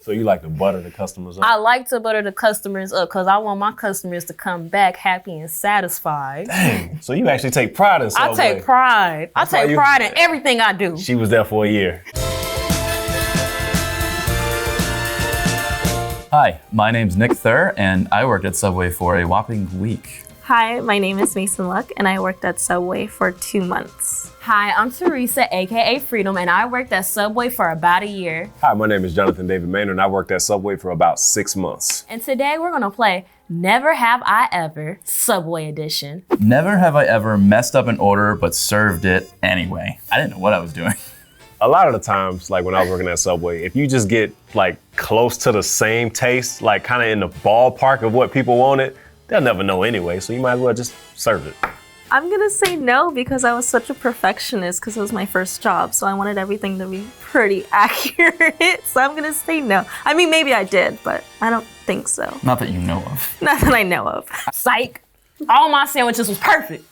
So you like to butter the customers up? I like to butter the customers up because I want my customers to come back happy and satisfied. Dang. So you actually take pride in Subway. I take pride. I take pride in everything I do. She was there for a year. Hi, my name's Nick Thur, and I worked at Subway for a whopping week. Hi, my name is Mason Luck, and I worked at Subway for 2 months. Hi, I'm Teresa, aka Freedom, and I worked at Subway for about a year. Hi, my name is Jonathan David Maynard, and I worked at Subway for about 6 months. And today we're gonna play Never Have I Ever, Subway Edition. Never have I ever messed up an order but served it anyway. I didn't know what I was doing. A lot of the times, like when I was working at Subway, if you just get like close to the same taste, like kind of in the ballpark of what people wanted, they'll never know anyway, so you might as well just serve it. I'm gonna say no because I was such a perfectionist because it was my first job, so I wanted everything to be pretty accurate, so I'm gonna say no. I mean, maybe I did, but I don't think so. Not that you know of. Not that I know of. Psych. All my sandwiches was perfect.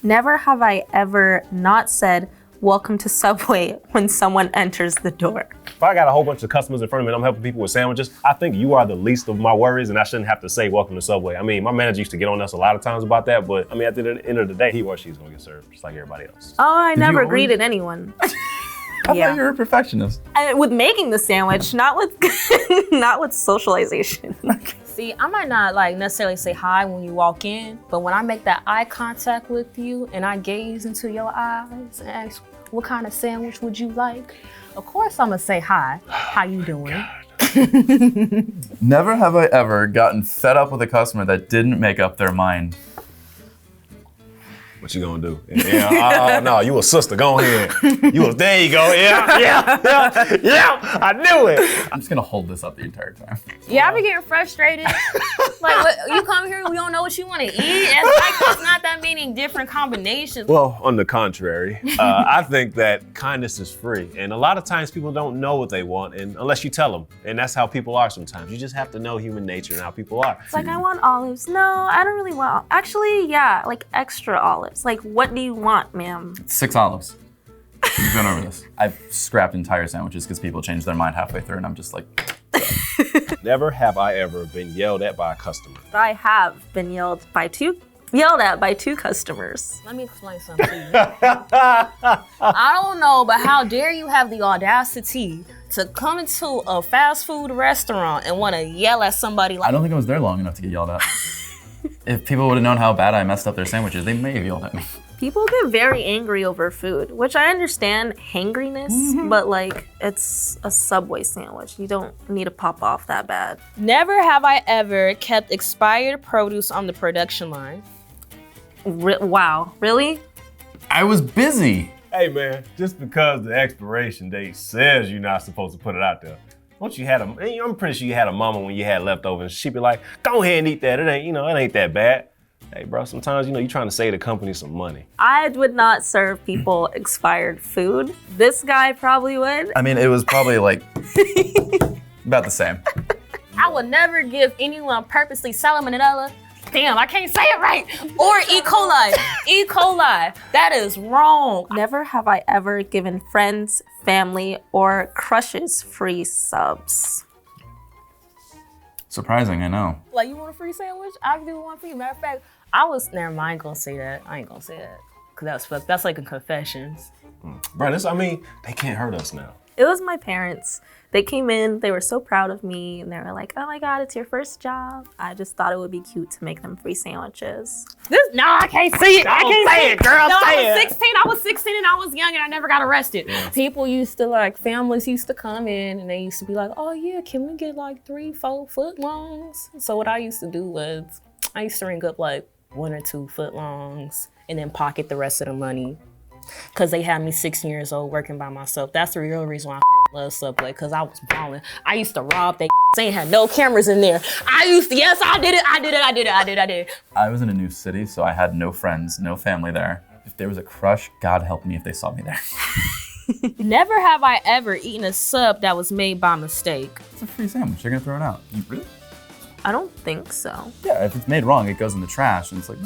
Never have I ever not said, "Welcome to Subway," when someone enters the door. If I got a whole bunch of customers in front of me and I'm helping people with sandwiches, I think you are the least of my worries and I shouldn't have to say welcome to Subway. I mean, my manager used to get on us a lot of times about that, but I mean, at the end of the day, he or she's gonna get served just like everybody else. Oh, I Did never you always- greeted anyone. I thought you were a perfectionist. With making the sandwich, not with not with socialization. See, I might not like necessarily say hi when you walk in, but when I make that eye contact with you and I gaze into your eyes and ask, what kind of sandwich would you like? Of course I'm gonna say hi. How you doing? Never have I ever gotten fed up with a customer that didn't make up their mind. What you gonna do? Yeah, oh no, you a sister, go ahead. There you go, yeah, I knew it. I'm just gonna hold this up the entire time. Yeah, I be getting frustrated. Like, what, you come here, we don't know what you want to eat. It's like there's not that many different combinations. Well, on the contrary, I think that kindness is free. And a lot of times people don't know what they want and unless you tell them. And that's how people are sometimes. You just have to know human nature and how people are. It's like, I want olives. No, I don't really want, actually, yeah, like extra olives. Like, what do you want, ma'am? 6 olives. We've gone over this. I've scrapped entire sandwiches because people change their mind halfway through and I'm just like, Never have I ever been yelled at by a customer. I have been yelled at by two customers. Let me explain something to you. I don't know, but how dare you have the audacity to come into a fast food restaurant and want to yell at somebody like— I don't think I was there long enough to get yelled at. If people would have known how bad I messed up their sandwiches, they may have yelled at me. People get very angry over food, which I understand hangriness, but like, it's a Subway sandwich. You don't need to pop off that bad. Never have I ever kept expired produce on the production line. Wow, really? I was busy. Hey man, just because the expiration date says you're not supposed to put it out there. Once you had I'm pretty sure you had a mama when you had leftovers. She'd be like, go ahead and eat that. It ain't that bad. Hey bro, sometimes, you're trying to save the company some money. I would not serve people expired food. This guy probably would. I mean, it was probably like about the same. I would never give anyone purposely salmonella. Damn, I can't say it right. Or E. coli. E. coli. That is wrong. Never have I ever given friends, family, or crushes free subs. Surprising, I know. Like, you want a free sandwich? I'll do one for you. Matter of fact, never mind, I ain't gonna say that. I ain't gonna say that. Cause that's like a confessions. Bro, they can't hurt us now. It was my parents. They came in, they were so proud of me, and they were like, oh my God, it's your first job. I just thought it would be cute to make them free sandwiches. No, I can't say it. I can't say it, girl. No, say I was 16 and I was young and I never got arrested. Yeah. People used to families used to come in and they used to be like, oh yeah, can we get like 3-4 foot longs? So what I used to do was I used to ring up like 1 or 2 foot longs and then pocket the rest of the money. Cause they had me 16 years old working by myself. That's the real reason why I love Subway, cause I was balling. I used to rob they ain't had no cameras in there. Yes, I did it. I was in a new city, so I had no friends, no family there. If there was a crush, God help me if they saw me there. Never have I ever eaten a sub that was made by mistake. It's a free sandwich, they're gonna throw it out. Really? I don't think so. Yeah, if it's made wrong, it goes in the trash, and it's like,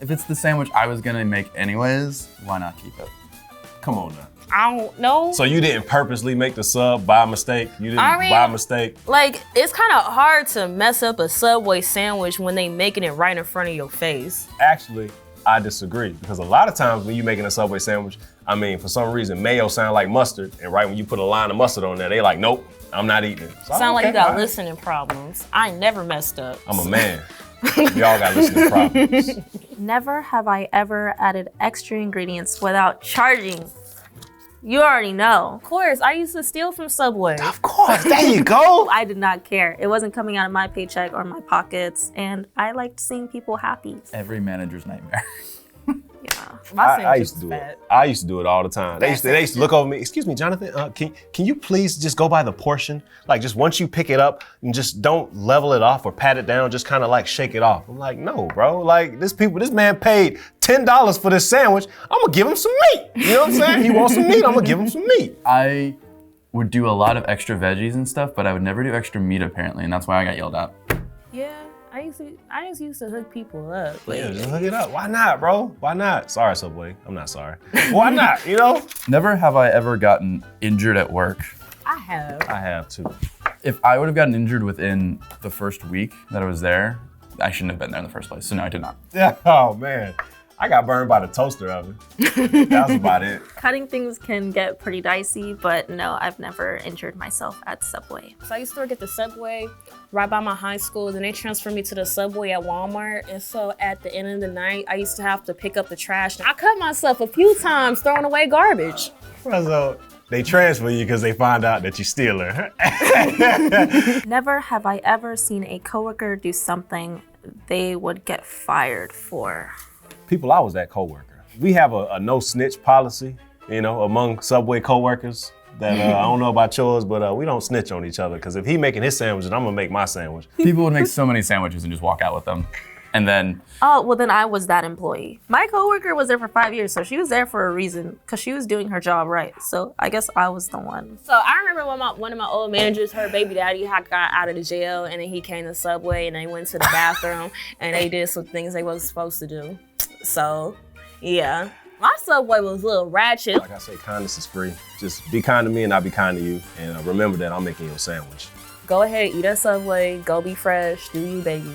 if it's the sandwich I was gonna make anyways, why not keep it? Come on now. I don't know. So you didn't purposely make the sub by mistake? You didn't by mistake? Like, it's kind of hard to mess up a Subway sandwich when they making it right in front of your face. Actually, I disagree, because a lot of times when you're making a Subway sandwich, I mean, for some reason, mayo sound like mustard, and right when you put a line of mustard on there, they like, nope, I'm not eating it. So, Sound like you got listening problems. I never messed up. I'm a man. We all got listening problems. Never have I ever added extra ingredients without charging. You already know. Of course, I used to steal from Subway. Of course, there you go. I did not care. It wasn't coming out of my paycheck or my pockets, and I liked seeing people happy. Every manager's nightmare. Yeah. I used to do it. I used to do it all the time. They used to look over me. Excuse me, Jonathan. Can you please just go by the portion? Like, just once you pick it up, and just don't level it off or pat it down. Just kind of like shake it off. I'm like, no, bro. Like, this man paid $10 for this sandwich. I'm gonna give him some meat. You know what I'm saying? He wants some meat. I'm gonna give him some meat. I would do a lot of extra veggies and stuff, but I would never do extra meat apparently, and that's why I got yelled at. Yeah. I just used to hook people up. Yeah, just hook it up. Why not, bro? Why not? Sorry, Subway. I'm not sorry. Why not, you know? Never have I ever gotten injured at work. I have. I have too. If I would have gotten injured within the first week that I was there, I shouldn't have been there in the first place. So no, I did not. Yeah. Oh man. I got burned by the toaster oven. That was about it. Cutting things can get pretty dicey, but no, I've never injured myself at Subway. So I used to work at the Subway right by my high school. Then they transferred me to the Subway at Walmart. And so at the end of the night, I used to have to pick up the trash. I cut myself a few times throwing away garbage. So they transfer you because they find out that you steal her. Never have I ever seen a coworker do something they would get fired for. People I was that coworker. We have a no snitch policy, you know, among Subway coworkers. That I don't know about yours, but we don't snitch on each other. Because if he making his sandwich, then I'm gonna make my sandwich. People would make so many sandwiches and just walk out with them. And then, oh, well then I was that employee. My coworker was there for 5 years, so she was there for a reason, because she was doing her job right. So I guess I was the one. So I remember when one of my old managers, her baby daddy, got out of the jail, and then he came to Subway, and they went to the bathroom, and they did some things they wasn't supposed to do. So, yeah. My Subway was a little ratchet. Like I say, kindness is free. Just be kind to me and I'll be kind to you. And remember that I'm making you a sandwich. Go ahead, eat at Subway, go be fresh, do you, baby.